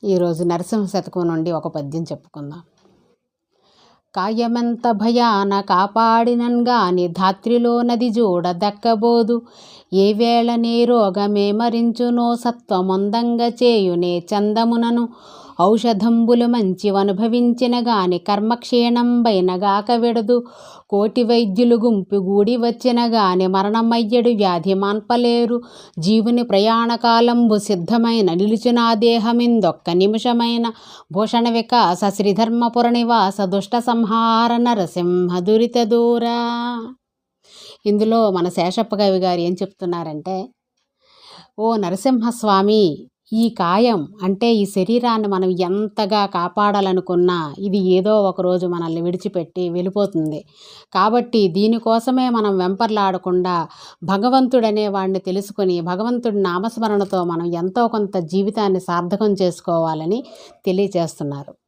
ఈరోజు నరసింహ శతకం నుండి ఒక పద్యం చెప్పుకుందాం. కాయమెంత భయాన కాపాడినంగాని ధాత్రిలో నది జోడ దక్కబోదు. ఏ వేళ నే రోగమే మరించునో సత్వమొందంగ చేయునే చందమునను. ఔషధంబులు మంచివనుభవించిన గాని కర్మక్షీణంబైనగాక విడదు. కోటి వైద్యులు గుంపు గూడి వచ్చిన గాని మరణమయ్యడు వ్యాధి మాన్పలేరు. జీవుని ప్రయాణకాలంబు సిద్ధమైన నిలుచునా దేహమిందొక్క నిమిషమైన. భూషణ వికాస శ్రీధర్మపుర నివాస దుష్ట సంహార నరసింహ దురిత దూరా. ఇందులో మన శేషప్ప కవి గారు ఏం చెప్తున్నారంటే, ఓ నరసింహస్వామి, ఈ కాయం అంటే ఈ శరీరాన్ని మనం ఎంతగా కాపాడాలనుకున్నా ఇది ఏదో ఒకరోజు మనల్ని విడిచిపెట్టి వెళ్ళిపోతుంది. కాబట్టి దీనికోసమే మనం వెంపర్లాడకుండా భగవంతుడనే వాడిని తెలుసుకొని భగవంతుడి నామస్మరణతో మనం ఎంతో కొంత జీవితాన్ని సార్థకం చేసుకోవాలని తెలియచేస్తున్నారు.